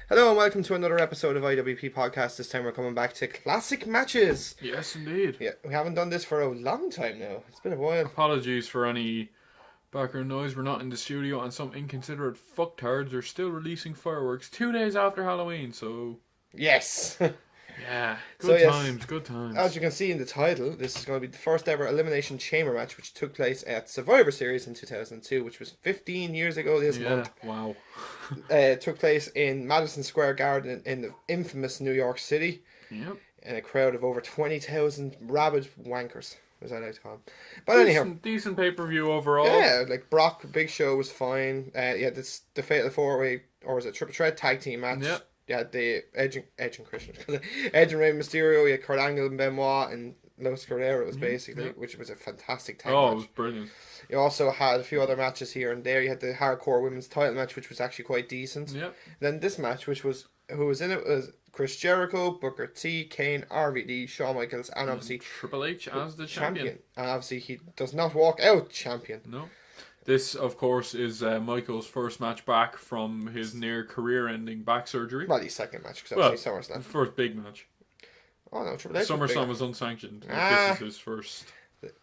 Hello and welcome to another episode of IWP Podcast. This time we're coming back to classic matches. Yes, indeed. Yeah, we haven't done this for a long time now. It's been a while. Apologies for any background noise. We're not in the studio and some inconsiderate fucktards are still releasing fireworks 2 days after Halloween, so... Yes! Yeah, good times. As you can see in the title, this is going to be the first ever Elimination Chamber match, which took place at Survivor Series in 2002, which was 15 years ago this month. Wow. It took place in Madison Square Garden in the infamous New York City. Yep. In a crowd of over 20,000 rabid wankers, as I like to call them. But anyhow. Decent pay-per-view overall. Yeah, like Brock, Big Show was fine. The Fatal 4-Way, or was it Triple Threat Tag Team match? Yep. You had the Edge and Christian. Edge and Rey Mysterio, you had Kurt Angle and Benoit and Luis Guerrero, which was a fantastic tag match. It was brilliant. You also had a few other matches here and there. You had the Hardcore Women's title match, which was actually quite decent. Yep. Then this match, who was in it was Chris Jericho, Booker T, Kane, RVD, Shawn Michaels, and obviously Triple H as the champion. And obviously he does not walk out champion. No. This, of course, is Michael's first match back from his near career-ending back surgery. Well, his second match, because obviously SummerSlam. First big match. Oh no, Triple H. SummerSlam was unsanctioned. This is his first.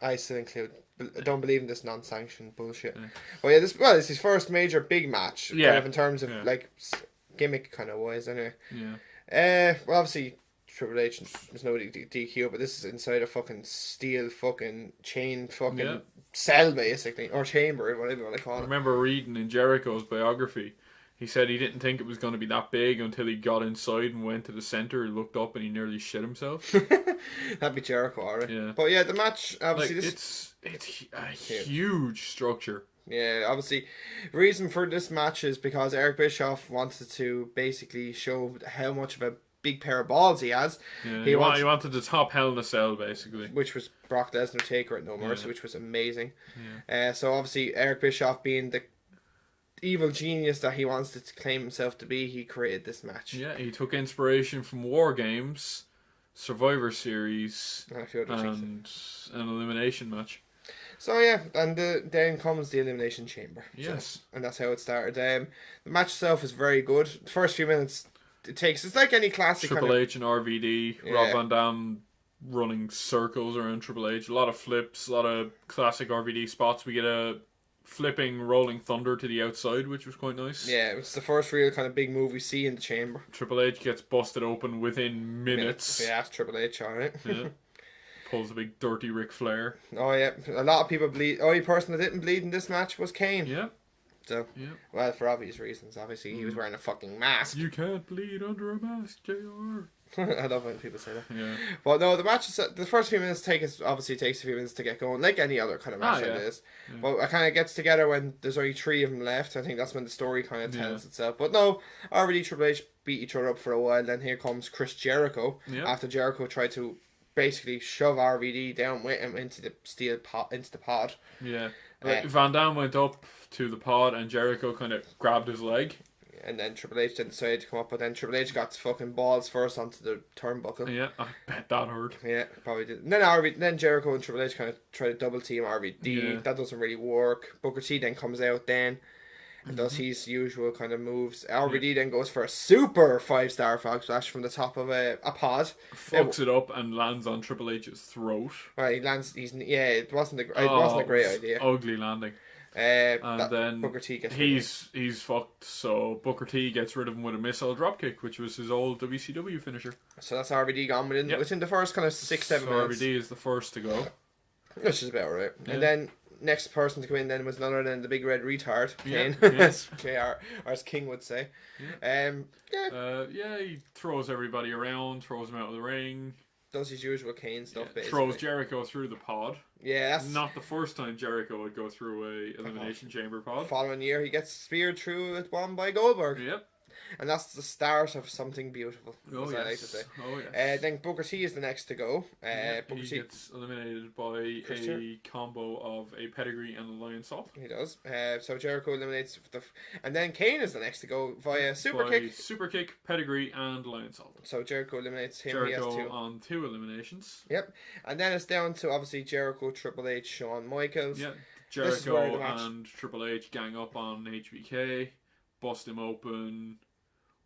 I still include. I don't believe in this non-sanctioned bullshit. Yeah. Well, yeah, it's his first major big match. Yeah. Kind of in terms of like gimmick kind of wise, anyway. Yeah. Well, obviously Triple H there's no DQ, but this is inside a fucking steel fucking chain fucking cell basically, or chamber, whatever you want to call it. I remember reading in Jericho's biography, he said he didn't think it was going to be that big until he got inside and went to the center, looked up and he nearly shit himself. That'd be Jericho, alright. Yeah. But yeah, the match obviously like, it's a huge structure. Yeah, obviously, the reason for this match is because Eric Bischoff wanted to basically show how much of a big pair of balls he has. Yeah, he wanted the top Hell in a Cell, basically. Which was Brock Lesnar Taker at No Mercy, which was amazing. Yeah. So obviously, Eric Bischoff being the evil genius that he wants to claim himself to be, he created this match. Yeah, he took inspiration from War Games, Survivor Series, and an elimination match. So yeah, and then comes the Elimination Chamber. Yes. So, and that's how it started. The match itself is very good. The first few minutes it's like any classic Triple H and RVD, Rob Van Dam running circles around Triple H, a lot of flips, a lot of classic RVD spots. We get a flipping rolling thunder to the outside, which was quite nice. Yeah, it's the first real kind of big move we see in the chamber. Triple H gets busted open within minutes. Yeah, that's Triple H, alright. Yeah. Pulls a big dirty Ric Flair. Oh yeah, a lot of people bleed. Only person that didn't bleed in this match was Kane. Yeah. So, well, for obvious reasons. Obviously, he was wearing a fucking mask. You can't bleed under a mask, JR. I love when people say that. Yeah. But no, the match is, the first few minutes takes a few minutes to get going, like any other kind of match it is. Yeah. But it kind of gets together when there's only 3 of them left. I think that's when the story kind of tells itself. But no, already Triple H beat each other up for a while. Then here comes Chris Jericho. After Jericho tried to basically shove RVD down with him into the steel pot, into the pod. Yeah. Van Dam went up to the pod and Jericho kind of grabbed his leg. And then Triple H then decided to come up, but then Triple H got fucking balls first onto the turnbuckle. Yeah, I bet that hurt. Yeah, probably did. And then Jericho and Triple H kind of try to double team RVD. Yeah. That doesn't really work. Booker T then comes out then and does his usual kind of moves. RVD then goes for a super 5-star frog splash from the top of a pod. Fucks it up and lands on Triple H's throat. Right, he lands. It wasn't a great idea. Ugly landing. And then Booker T gets he's fucked. So Booker T gets rid of him with a missile dropkick, which was his old WCW finisher. So that's RVD gone within the first kind of 6-7 minutes. RVD is the first to go. Which is about right. Yeah. And then next person to come in then was none other than the big red retard, Kane, as JR, or as King would say. He throws everybody around, throws them out of the ring. Does his usual Kane stuff, basically. Throws Jericho through the pod. Yeah, that's not the first time Jericho would go through a Elimination Chamber pod. Following year, he gets speared through with one by Goldberg. Yep. And that's the start of something beautiful, I like to say. Then Booker T is the next to go. Booker T gets eliminated by a combo of a pedigree and a lion salt. He does. So Jericho eliminates and then Kane is the next to go via super kick, pedigree, and lion salt. So Jericho eliminates him. Jericho he has 2 on 2 eliminations. Yep. And then it's down to obviously Jericho, Triple H, Shawn Michaels. Yeah. Jericho and Triple H gang up on HBK, bust him open.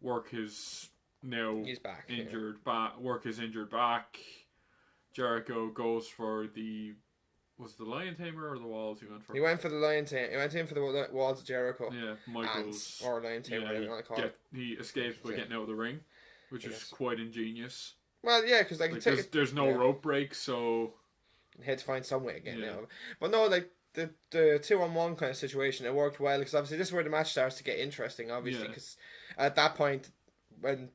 work his now He's back. injured back. Work his injured back. Jericho goes for was the Lion Tamer or the Walls he went for? He went for the Lion Tamer. He went in for the Walls of Jericho. Yeah, Michaels. Or Lion Tamer, whatever you want to call it. He escapes by getting out of the ring, which is quite ingenious. Well, yeah, because there's no rope break, so he had to find some way again. Yeah. But no, like the 2-on-1 kind of situation, it worked well because obviously this is where the match starts to get interesting. Obviously, because at that point, when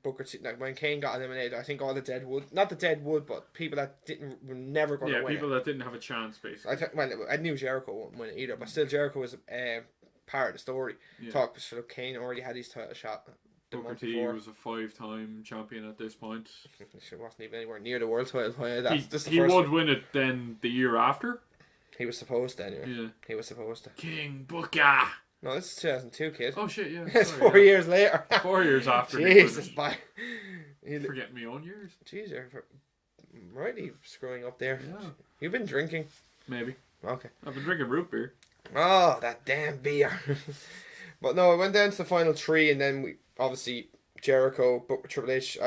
when Kane got eliminated, I think all the Deadwood, not the Deadwood, but people that were never going to win. Yeah, people that didn't have a chance, basically. I knew Jericho wouldn't win it either, but still Jericho was part of the story. Talk, so Kane already had his title shot. Booker T was a 5-time champion at this point. He wasn't even anywhere near the world title. He would win it then the year after. He was supposed to anyway. Yeah. He was supposed to. King Booker. No, this is 2002, kid. Oh shit, yeah. It's 4 years later. 4 years after. Jesus, bye. Forgetting my own years. Jeez, you're rightly screwing up there. Yeah. You've been drinking? Maybe. Okay. I've been drinking root beer. Oh, that damn beer. But no, it went down to the final 3, and then we obviously Jericho, Triple H.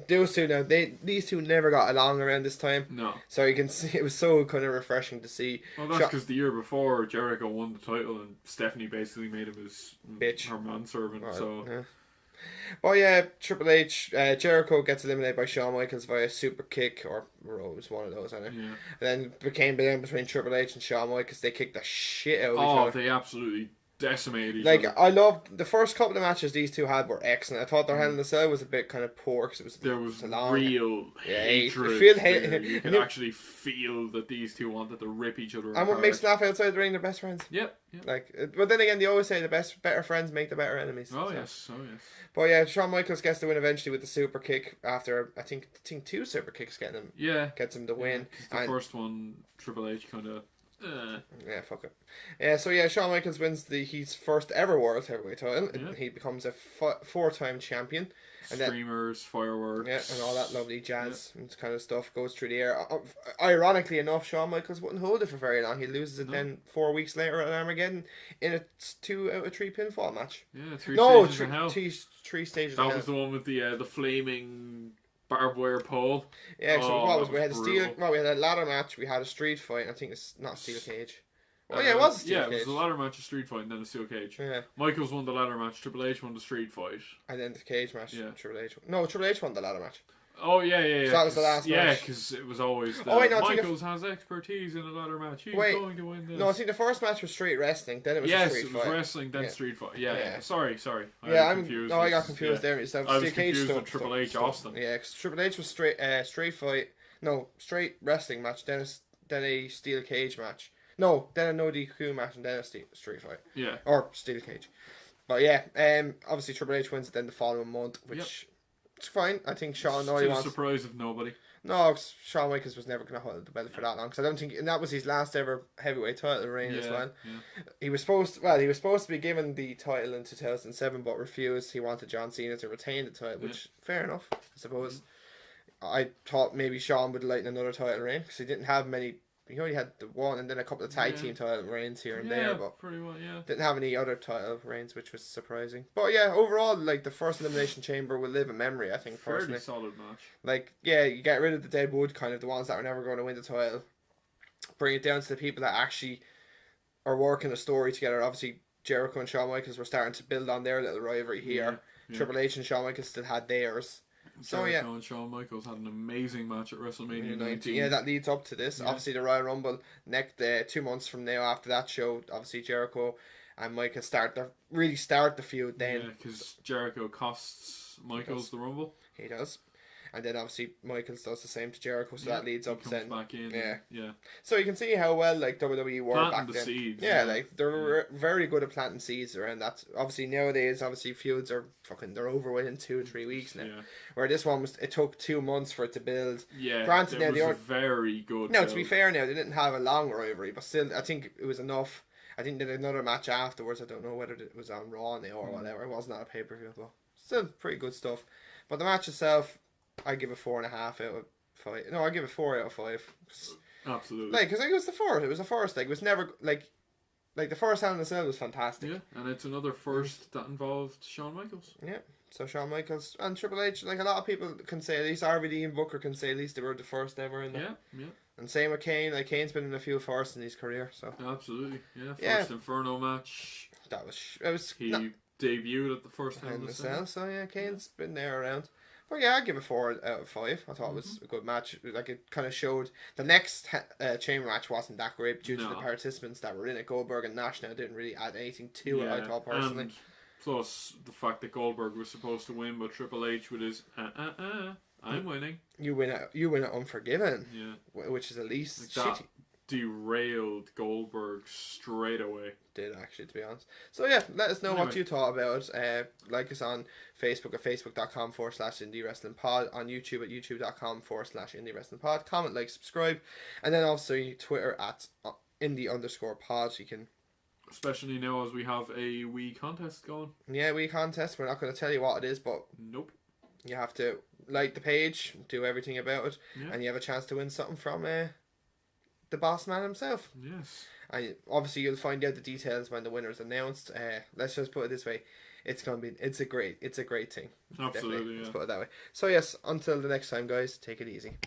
Those two now, these two never got along around this time. No. So you can see it was so kind of refreshing to see. Well, that's because the year before Jericho won the title and Stephanie basically made him his bitch, her manservant. Right. So. Yeah. Well, yeah, Triple H, Jericho gets eliminated by Shawn Michaels via super kick, or it was one of those, I know. Yeah. And then became between Triple H and Shawn Michaels. They kicked the shit out of each other. They absolutely decimated each other. I loved the first couple of matches these two had were excellent. I thought their Hell in the Cell was a bit kind of poor because there was real hatred. You could actually feel that these two wanted to rip each other apart. And what makes them laugh outside the ring, they're best friends. Yep. But then again, they always say better friends make the better enemies. Oh yes. But yeah, Shawn Michaels gets the win eventually with the super kick after I think 2 super kicks gets him the win. The first one, Triple H kind of. Yeah, fuck it. Yeah, so yeah, Shawn Michaels wins his first ever World Heavyweight title. Yeah. He becomes a 4-time champion. And Streamers, fireworks. Yeah, and all that lovely jazz and kind of stuff goes through the air. Ironically enough, Shawn Michaels wouldn't hold it for very long. He loses it then 4 weeks later at Armageddon in a 2 out of 3 pinfall match. Yeah, 3 stages of hell. 3 stages that of hell. was the one with the flaming barbed wire pole. Yeah, so we had we had a ladder match, we had a street fight, I think it's not a steel cage. Oh yeah, it was a steel cage. It was a ladder match, a street fight, and then a steel cage. Yeah. Michaels won the ladder match, Triple H won the street fight. And then the cage match, Triple H won the ladder match. Oh yeah. So that was the last match. Yeah, because it was always Michaels has expertise in a ladder match. He's going to win this. No, I think the first match was street wrestling. Then it was street fight. Yes, it was wrestling, then street fight. Yeah. Sorry. I'm confused. No, I got confused there. I was confused with Triple H Austin. Yeah, because Triple H was straight fight. No, straight wrestling match. Then a steel cage match. No, then a no DQ match and then a street fight. Yeah. Or steel cage. But yeah, obviously Triple H wins it then the following month, which. It's fine. I think Shawn to the surprise of nobody. No, Shawn Michaels was never going to hold the belt for that long because I don't think, and that was his last ever heavyweight title reign as well. Yeah. He was supposed to be given the title in 2007, but refused. He wanted John Cena to retain the title, which fair enough, I suppose. I thought maybe Shawn would lighten another title reign because he didn't have many. He only had the one and then a couple of tag team title reigns here and there, but pretty well, didn't have any other title reigns, which was surprising. But yeah, overall, like the first Elimination Chamber will live in memory, I think. Fairly solid match. Like, yeah, you get rid of the Deadwood, kind of the ones that were never going to win the title. Bring it down to the people that actually are working a story together. Obviously, Jericho and Shawn Michaels were starting to build on their little rivalry here. Yeah. Triple H and Shawn Michaels still had theirs. Jericho and Shawn Michaels had an amazing match at WrestleMania 19. Yeah, that leads up to this. Yeah. Obviously, the Royal Rumble, 2 months from now after that show, obviously Jericho and Michaels start the feud then. Yeah, because Jericho costs Michaels the Rumble. He does. And then obviously Michaels does the same to Jericho, so that leads up to then. Back in. Yeah. So you can see how well like WWE were planting back the then. Seeds, like they're very good at planting seeds around that. Obviously nowadays, feuds are they're over within 2 or 3 weeks now. Yeah. Where this one it took 2 months for it to build. Yeah. Granted, now they were very good. No, to be fair, now they didn't have a long rivalry, but still, I think it was enough. I think they did another match afterwards. I don't know whether it was on Raw now or whatever. It wasn't on a pay-per-view, but still pretty good stuff. But the match itself, I give it 4.5 out of 5. No, I give it 4 out of 5. Absolutely. Like, because it was the first. It was the first. Like, it was never like the first Hell in the Cell was fantastic. Yeah, and it's another first that involved Shawn Michaels. Yeah. So Shawn Michaels and Triple H, like a lot of people can say, at least RVD and Booker can say at least they were the first ever in that. Yeah. And same with Kane. Like Kane's been in a few firsts in his career. So absolutely, yeah. First Inferno match. That was he debuted at the first Hell in a Cell. So yeah, Kane's been there around. But yeah, I'd give it 4 out of 5. I thought it was a good match. Like it kind of showed the next chamber match wasn't that great due to the participants that were in it. Goldberg and Nash now didn't really add anything to it. I thought personally. And plus the fact that Goldberg was supposed to win, but Triple H with his I'm winning. You win it Unforgiven. Yeah. Which is at least like shitty. Derailed Goldberg straight away. Did actually, to be honest. So yeah, let us know what you thought about it. Like us on Facebook at facebook.com/indie wrestling pod, on YouTube at youtube.com/indie wrestling pod. Comment, like, subscribe, and then also Twitter at indie_pod. You can. Especially now as we have a wee contest going. Yeah, wee contest. We're not going to tell you what it is, but nope. You have to like the page, do everything about it, and you have a chance to win something from the boss man himself. Yes. And obviously you'll find out the details when the winner's announced. Let's just put it this way. It's a great thing. Absolutely, Let's put it that way. So yes, until the next time, guys, take it easy.